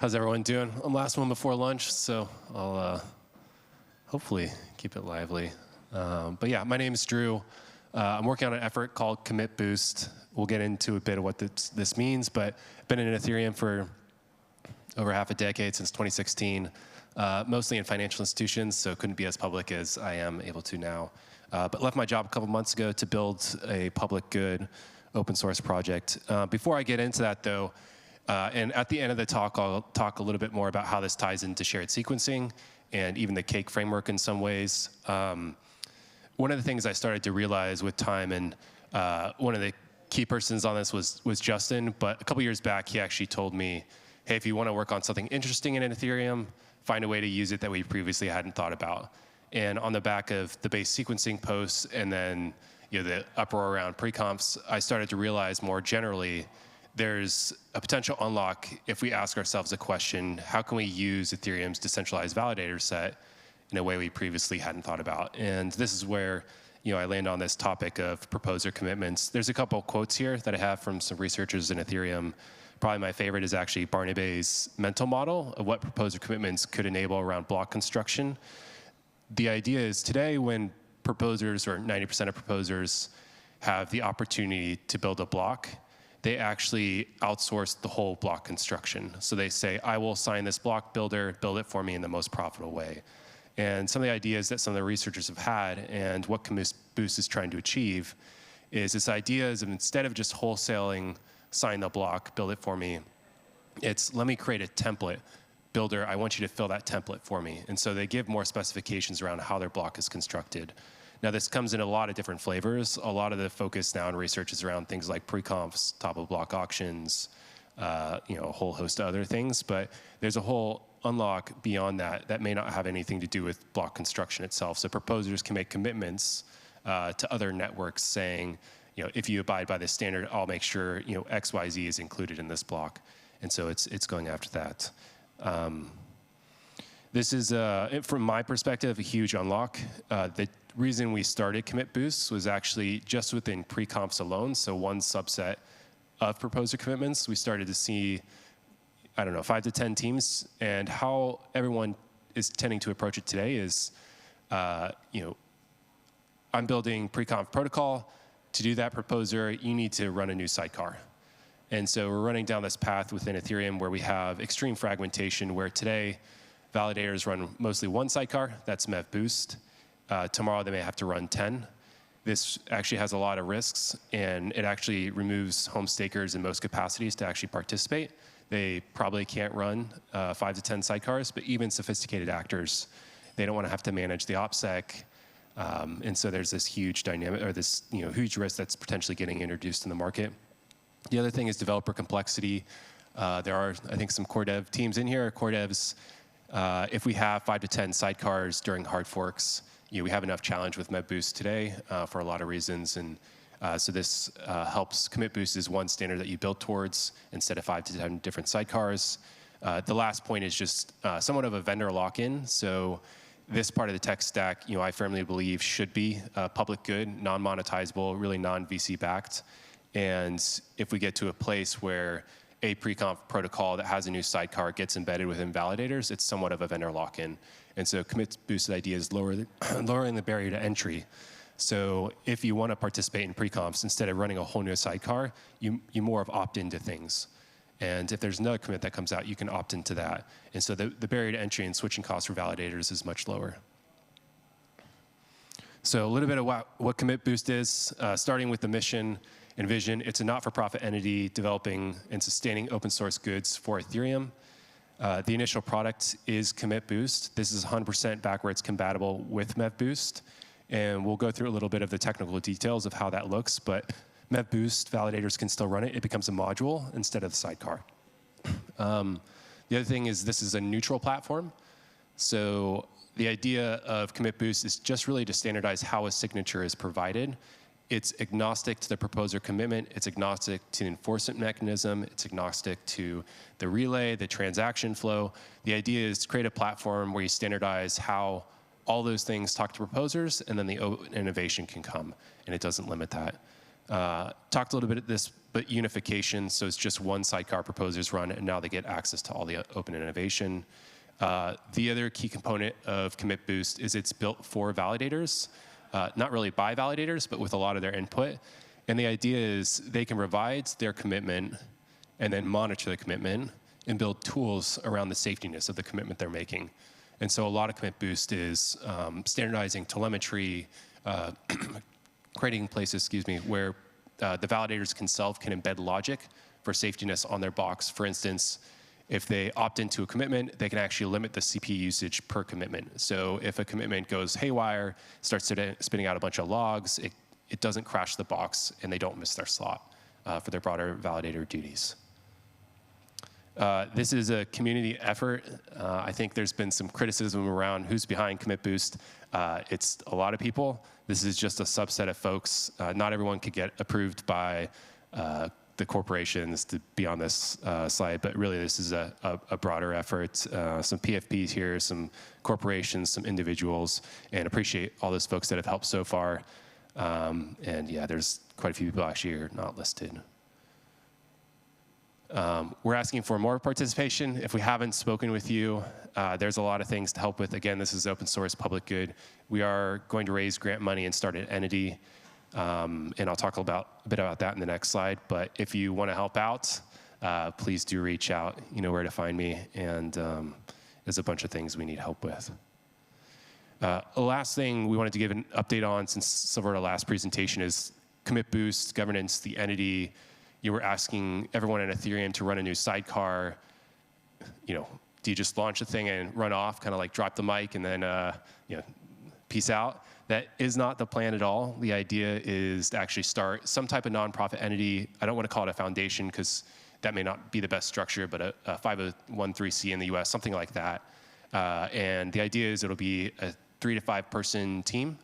How's everyone doing? I'm last one before lunch, so I'll hopefully keep it lively. But yeah, my name is Drew. I'm working on an effort called Commit Boost. We'll get into a bit of what this means, but I've been in Ethereum for over half a decade, since 2016, mostly in financial institutions, so couldn't be as public as I am able to now. But left my job a couple months ago to build a public good open source project. Before I get into that though, and at the end of the talk, I'll talk a little bit more about how this ties into shared sequencing and even the cake framework in some ways. One of the things I started to realize with time, and one of the key persons on this was Justin, but a couple years back, he actually told me, hey, if you want to work on something interesting in Ethereum, find a way to use it that we previously hadn't thought about. And on the back of the base sequencing posts and then the uproar around pre-comps, I started to realize more generally there's a potential unlock if we ask ourselves a question: how can we use Ethereum's decentralized validator set in a way we previously hadn't thought about? And this is where I land on this topic of proposer commitments. There's a couple quotes here that I have from some researchers in Ethereum. Probably my favorite is actually Barnaby's mental model of what proposer commitments could enable around block construction. The idea is today when proposers, or 90% of proposers, have the opportunity to build a block, they actually outsource the whole block construction. So they say, I will assign this block builder, build it for me in the most profitable way. And some of the ideas that some of the researchers have had, and what Commit Boost is trying to achieve, is this idea is instead of just wholesaling, sign the block, build it for me, it's let me create a template. Builder, I want you to fill that template for me. And so they give more specifications around how their block is constructed. Now this comes in a lot of different flavors. A lot of the focus now in research is around things like pre-comps, top of block auctions, a whole host of other things. But there's a whole unlock beyond that may not have anything to do with block construction itself. So proposers can make commitments to other networks saying, if you abide by this standard, I'll make sure XYZ is included in this block. And so it's going after that. This is, from my perspective, a huge unlock. The reason we started Commit Boost was actually just within pre-comps alone, so one subset of proposer commitments. We started to see, 5 to 10 teams, and how everyone is tending to approach it today is, I'm building pre-comp protocol. To do that proposer, you need to run a new sidecar. And so we're running down this path within Ethereum where we have extreme fragmentation, where today validators run mostly one sidecar, that's Mev Boost. Tomorrow they may have to run 10. This actually has a lot of risks, and it actually removes home stakers in most capacities to actually participate. They probably can't run 5 to 10 sidecars, but even sophisticated actors, they don't want to have to manage the OPSEC. And so there's this huge dynamic, or this huge risk that's potentially getting introduced in the market. The other thing is developer complexity. There are, I think, some core dev teams in here. Core devs, if we have 5 to 10 sidecars during hard forks, we have enough challenge with Mev Boost today for a lot of reasons. And so this helps. Commit Boost is one standard that you build towards instead of 5 to 10 different sidecars. The last point is just somewhat of a vendor lock-in. So this part of the tech stack, I firmly believe should be public good, non-monetizable, really non-VC backed. And if we get to a place where a pre-comp protocol that has a new sidecar gets embedded within validators, it's somewhat of a vendor lock-in. And so Commit Boost's idea is lowering the barrier to entry. So if you want to participate in pre-comps, instead of running a whole new sidecar, you more of opt into things. And if there's another commit that comes out, you can opt into that. And so the barrier to entry and switching costs for validators is much lower. So a little bit of what Commit Boost is, starting with the mission and vision. It's a not-for-profit entity developing and sustaining open source goods for Ethereum. The initial product is Commit Boost. This is 100% backwards compatible with Mev Boost. And we'll go through a little bit of the technical details of how that looks. But Mev Boost, validators can still run it. It becomes a module instead of the sidecar. The other thing is this is a neutral platform. So the idea of Commit Boost is just really to standardize how a signature is provided. It's agnostic to the proposer commitment. It's agnostic to the enforcement mechanism. It's agnostic to the relay, the transaction flow. The idea is to create a platform where you standardize how all those things talk to proposers, and then the innovation can come, and it doesn't limit that. Talked a little bit at this, but unification, so it's just one sidecar proposers run, and now they get access to all the open innovation. The other key component of Commit Boost is it's built for validators, not really by validators, but with a lot of their input. And the idea is they can provide their commitment and then monitor the commitment and build tools around the safetiness of the commitment they're making. And so a lot of Commit Boost is standardizing telemetry, creating places, where the validators can embed logic for safetiness on their box. For instance, if they opt into a commitment, they can actually limit the CPU usage per commitment. So if a commitment goes haywire, starts spitting out a bunch of logs, it doesn't crash the box and they don't miss their slot for their broader validator duties. This is a community effort. I think there's been some criticism around who's behind Commit Boost. It's a lot of people. This is just a subset of folks. Not everyone could get approved by the corporations to be on this slide, but really this is a broader effort. Some PFPs here, some corporations, some individuals, and appreciate all those folks that have helped so far. And yeah, there's quite a few people actually here not listed. We're asking for more participation. If we haven't spoken with you, there's a lot of things to help with. Again, this is open source, public good. We are going to raise grant money and start an entity. And I'll talk a bit about that in the next slide. But if you want to help out, please do reach out. You know where to find me. And there's a bunch of things we need help with. The last thing we wanted to give an update on since over our last presentation is Commit Boost, governance, the entity. You were asking everyone in Ethereum to run a new sidecar. Do you just launch the thing and run off, kind of like drop the mic and then peace out? That is not the plan at all. The idea is to actually start some type of nonprofit entity. I don't want to call it a foundation because that may not be the best structure, but a 501(c) in the US, something like that. And the idea is it'll be a 3 to 5 person team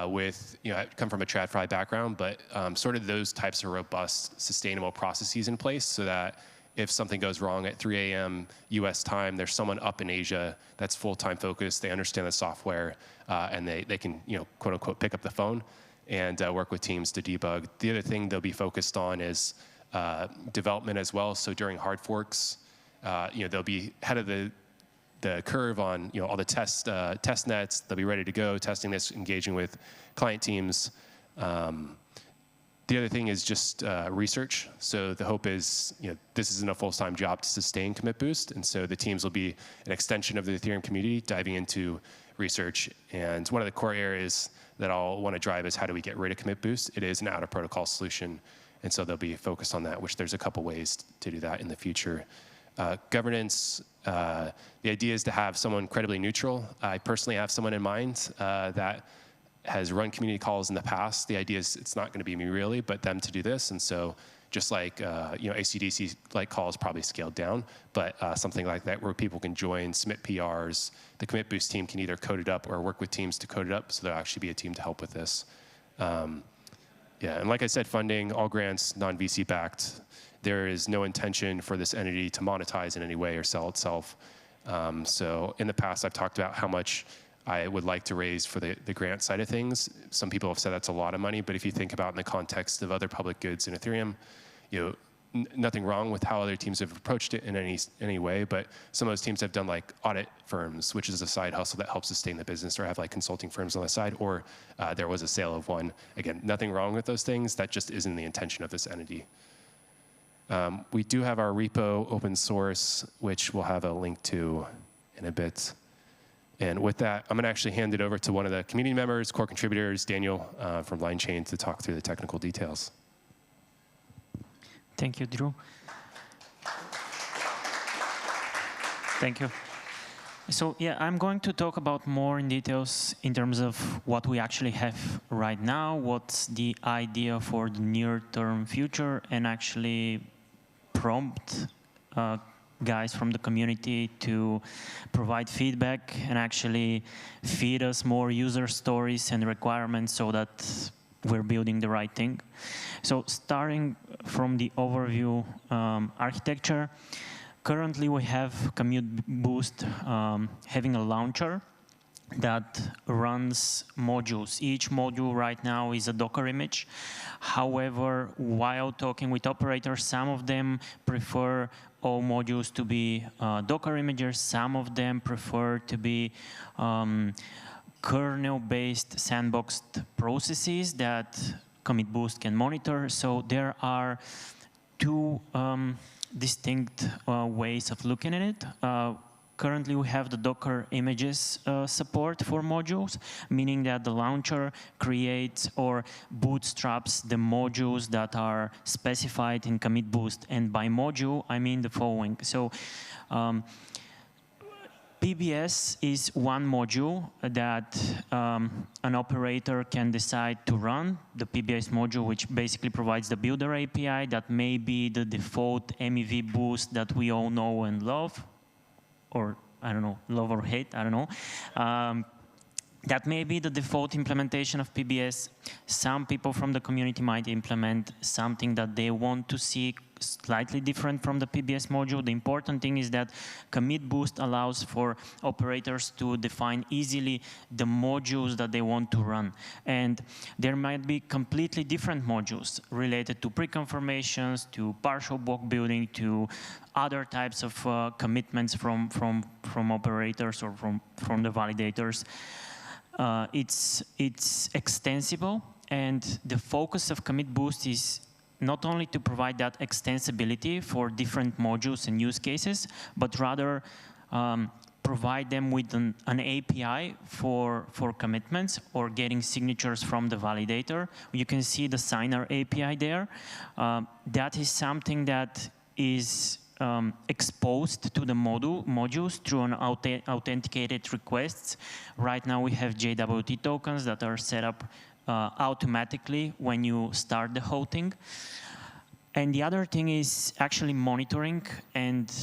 with, I come from a TradFi background, but sort of those types of robust, sustainable processes in place so that if something goes wrong at 3 a.m. US time, there's someone up in Asia that's full-time focused, they understand the software, and they can, quote unquote, pick up the phone and work with teams to debug. The other thing they'll be focused on is development as well. So during hard forks, they'll be ahead of the curve on all the test nets. They'll be ready to go, testing this, engaging with client teams. The other thing is just research. So the hope is, this isn't a full-time job to sustain Commit Boost, and so the teams will be an extension of the Ethereum community, diving into research. And one of the core areas that I'll want to drive is how do we get rid of Commit Boost? It is an out-of-protocol solution, and so they'll be focused on that, which there's a couple ways to do that in the future. Governance, the idea is to have someone incredibly neutral. I personally have someone in mind that has run community calls in the past. The idea is it's not going to be me really, but them to do this. And so just like AC/DC like calls probably scaled down, but something like that where people can join, submit PRs. The Commit Boost team can either code it up or work with teams to code it up. So there'll actually be a team to help with this. And like I said, funding, all grants, non-VC backed. There is no intention for this entity to monetize in any way or sell itself. So in the past, I've talked about how much I would like to raise for the grant side of things. Some people have said that's a lot of money, but if you think about in the context of other public goods in Ethereum, nothing wrong with how other teams have approached it in any way, but some of those teams have done like audit firms, which is a side hustle that helps sustain the business, or have like consulting firms on the side, or there was a sale of one. Again, nothing wrong with those things. That just isn't the intention of this entity. We do have our repo open source, which we'll have a link to in a bit. And with that, I'm going to actually hand it over to one of the community members, core contributors, Daniel from LineChain, to talk through the technical details. Thank you, Drew. Thank you. So yeah, I'm going to talk about more in details in terms of what we actually have right now, what's the idea for the near-term future, and actually prompt guys from the community to provide feedback and actually feed us more user stories and requirements so that we're building the right thing. So starting from the overview architecture, currently we have Commit Boost having a launcher. that runs modules. Each module right now is a Docker image. However, while talking with operators, some of them prefer all modules to be Docker images. Some of them prefer to be kernel-based sandboxed processes that commit boost can monitor. So there are two distinct ways of looking at it. Currently, we have the Docker images support for modules, meaning that the launcher creates or bootstraps the modules that are specified in commit boost. And by module, I mean the following. So PBS is one module that an operator can decide to run, the PBS module, which basically provides the builder API that may be the default MEV boost that we all know and love, or I don't know, love or hate, I don't know. That may be the default implementation of PBS. Some people from the community might implement something that they want to see slightly different from the PBS module. The important thing is that commit boost allows for operators to define easily the modules that they want to run. And there might be completely different modules related to pre-confirmations, to partial block building, to other types of commitments from operators or from the validators. It's extensible, and the focus of commit boost is not only to provide that extensibility for different modules and use cases, but rather provide them with an API for commitments or getting signatures from the validator. You can see the signer API there. That is something that is exposed to the modules through an authenticated requests. Right now we have JWT tokens that are set up automatically when you start the whole thing. And the other thing is actually monitoring and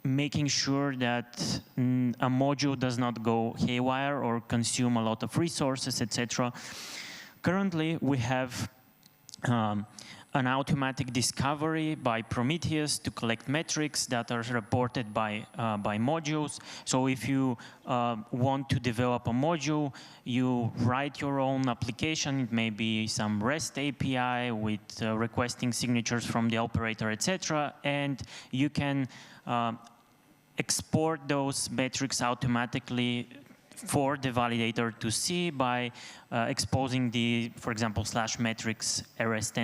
making sure that a module does not go haywire or consume a lot of resources, etc. Currently, we have an automatic discovery by Prometheus to collect metrics that are reported by modules. So if you want to develop a module, you write your own application. It may be some REST API with requesting signatures from the operator, etc. And you can export those metrics automatically for the validator to see by exposing the, for example, /metrics REST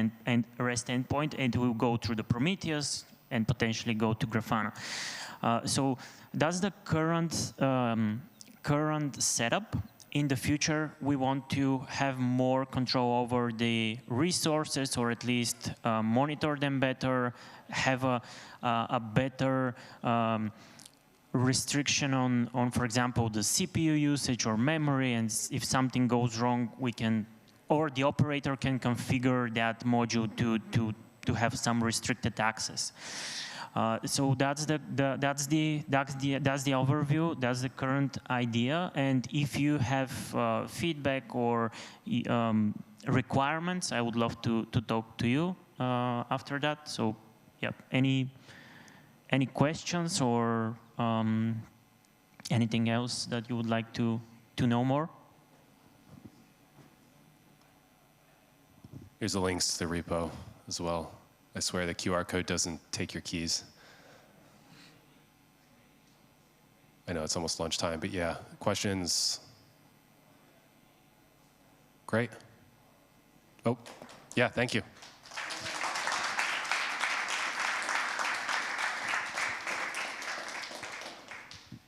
endpoint, and it will go through the Prometheus and potentially go to Grafana. So that's the current setup. In the future, we want to have more control over the resources, or at least monitor them better, have a better restriction on, for example, the CPU usage or memory, and if something goes wrong, we can, or the operator can configure that module to have some restricted access. So that's the overview. That's the current idea. And if you have feedback or requirements, I would love to talk to you after that. So, yeah, any questions or anything else that you would like to know more? Here's the links to the repo as well. I swear the QR code doesn't take your keys. I know it's almost lunchtime, but yeah, questions? Great. Oh, yeah, thank you.